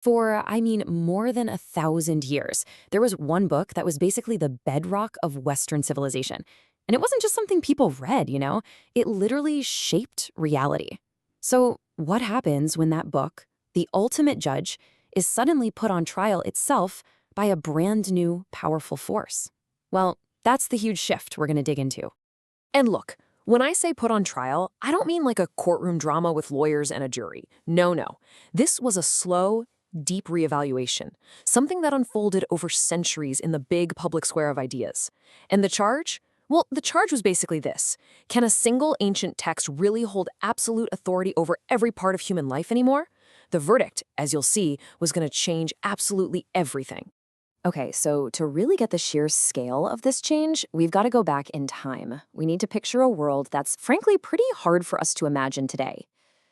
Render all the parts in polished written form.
For, more than 1,000 years, there was one book that was basically the bedrock of Western civilization. And it wasn't just something people read. It literally shaped reality. So, what happens when that book, the ultimate judge, is suddenly put on trial itself by a brand new, powerful force? Well, that's the huge shift we're going to dig into. And look, when I say put on trial, I don't mean like a courtroom drama with lawyers and a jury. No, no. This was a slow, deep reevaluation, something that unfolded over centuries in the big public square of ideas. And the charge? Well, the charge was basically this. Can a single ancient text really hold absolute authority over every part of human life anymore? The verdict, as you'll see, was going to change absolutely everything. Okay, so to really get the sheer scale of this change, we've got to go back in time. We need to picture a world that's frankly pretty hard for us to imagine today.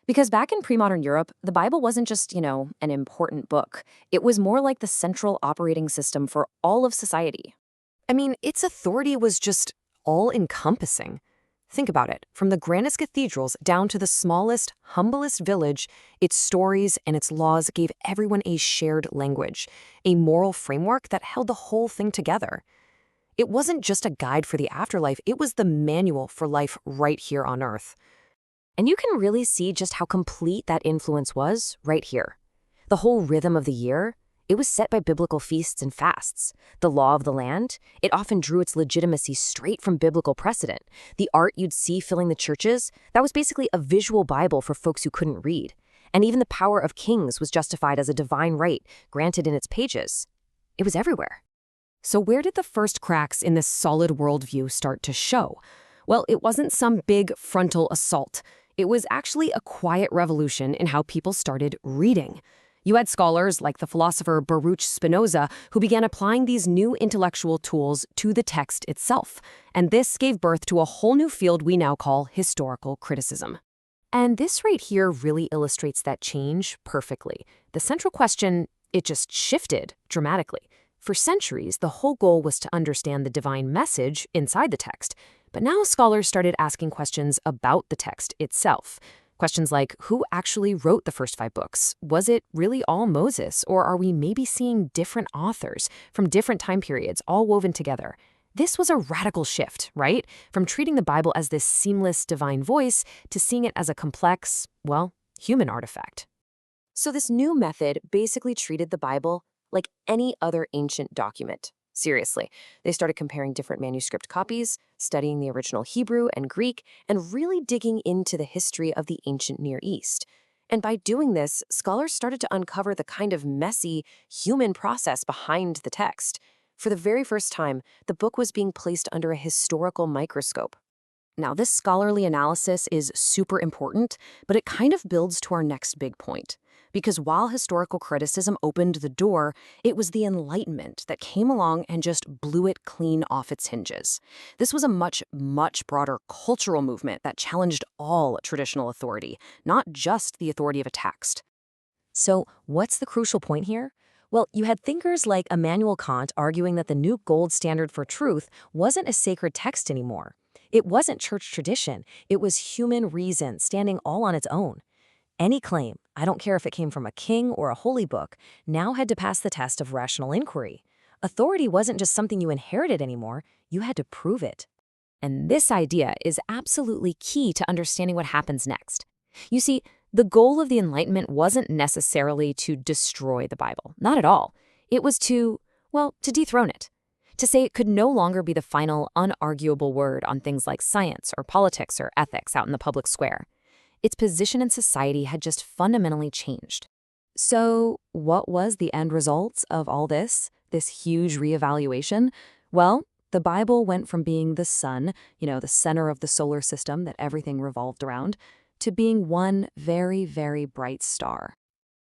Because back in pre-modern Europe, the Bible wasn't just, an important book. It was more like the central operating system for all of society. Its authority was just all-encompassing. Think about it. From the grandest cathedrals down to the smallest, humblest village, its stories and its laws gave everyone a shared language, a moral framework that held the whole thing together. It wasn't just a guide for the afterlife, it was the manual for life right here on Earth. And you can really see just how complete that influence was right here. The whole rhythm of the year, it was set by biblical feasts and fasts. The law of the land, it often drew its legitimacy straight from biblical precedent. The art you'd see filling the churches, that was basically a visual Bible for folks who couldn't read. And even the power of kings was justified as a divine right granted in its pages. It was everywhere. So where did the first cracks in this solid worldview start to show? Well, it wasn't some big frontal assault. It was actually a quiet revolution in how people started reading. You had scholars like the philosopher Baruch Spinoza who began applying these new intellectual tools to the text itself, and this gave birth to a whole new field we now call historical criticism. And this right here really illustrates that change perfectly. The central question, it just shifted dramatically. For centuries, the whole goal was to understand the divine message inside the text, but now scholars started asking questions about the text itself. Questions like, who actually wrote the first 5 books? Was it really all Moses, or are we maybe seeing different authors from different time periods all woven together? This was a radical shift, right? From treating the Bible as this seamless divine voice to seeing it as a complex, human artifact. So this new method basically treated the Bible like any other ancient document. Seriously, they started comparing different manuscript copies, studying the original Hebrew and Greek, and really digging into the history of the ancient Near East. And by doing this, scholars started to uncover the kind of messy, human process behind the text. For the very first time, the book was being placed under a historical microscope. Now, this scholarly analysis is super important, but it kind of builds to our next big point. Because while historical criticism opened the door, it was the Enlightenment that came along and just blew it clean off its hinges. This was a much, much broader cultural movement that challenged all traditional authority, not just the authority of a text. So, what's the crucial point here? Well, you had thinkers like Immanuel Kant arguing that the new gold standard for truth wasn't a sacred text anymore. It wasn't church tradition. It was human reason standing all on its own. Any claim, I don't care if it came from a king or a holy book, now had to pass the test of rational inquiry. Authority wasn't just something you inherited anymore, you had to prove it. And this idea is absolutely key to understanding what happens next. You see, the goal of the Enlightenment wasn't necessarily to destroy the Bible. Not at all. It was to dethrone it. To say it could no longer be the final, unarguable word on things like science or politics or ethics out in the public square. Its position in society had just fundamentally changed. So, what was the end result of all this huge reevaluation? Well, the Bible went from being the sun, the center of the solar system that everything revolved around, to being one very, very bright star.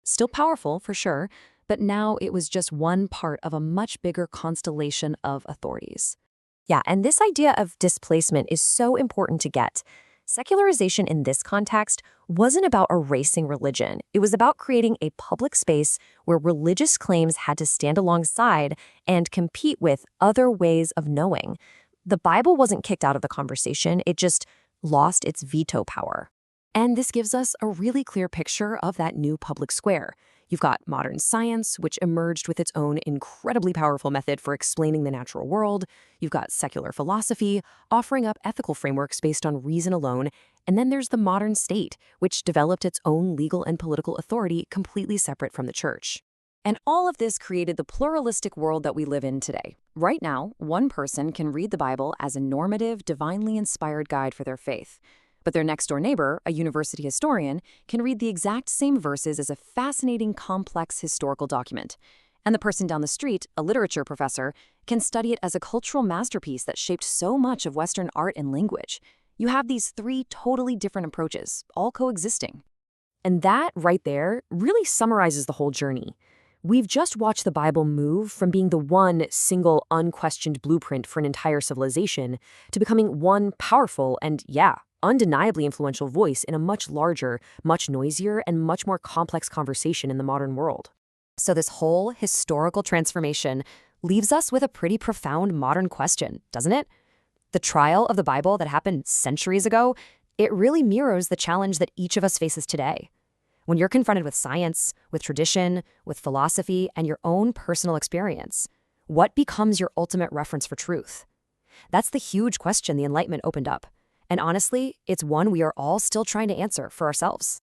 Still powerful, for sure, but now it was just one part of a much bigger constellation of authorities. Yeah, and this idea of displacement is so important to get. Secularization in this context wasn't about erasing religion. It was about creating a public space where religious claims had to stand alongside and compete with other ways of knowing. The Bible wasn't kicked out of the conversation, it just lost its veto power. And this gives us a really clear picture of that new public square. You've got modern science, which emerged with its own incredibly powerful method for explaining the natural world. You've got secular philosophy, offering up ethical frameworks based on reason alone. And then there's the modern state, which developed its own legal and political authority completely separate from the church. And all of this created the pluralistic world that we live in today. Right now, one person can read the Bible as a normative, divinely inspired guide for their faith. But their next-door neighbor, a university historian, can read the exact same verses as a fascinating, complex historical document. And the person down the street, a literature professor, can study it as a cultural masterpiece that shaped so much of Western art and language. You have these three totally different approaches, all coexisting. And that, right there, really summarizes the whole journey. We've just watched the Bible move from being the one single, unquestioned blueprint for an entire civilization to becoming one powerful and, undeniably influential voice in a much larger, much noisier, and much more complex conversation in the modern world. So this whole historical transformation leaves us with a pretty profound modern question, doesn't it? The trial of the Bible that happened centuries ago, it really mirrors the challenge that each of us faces today. When you're confronted with science, with tradition, with philosophy, and your own personal experience, what becomes your ultimate reference for truth? That's the huge question the Enlightenment opened up. And honestly, it's one we are all still trying to answer for ourselves.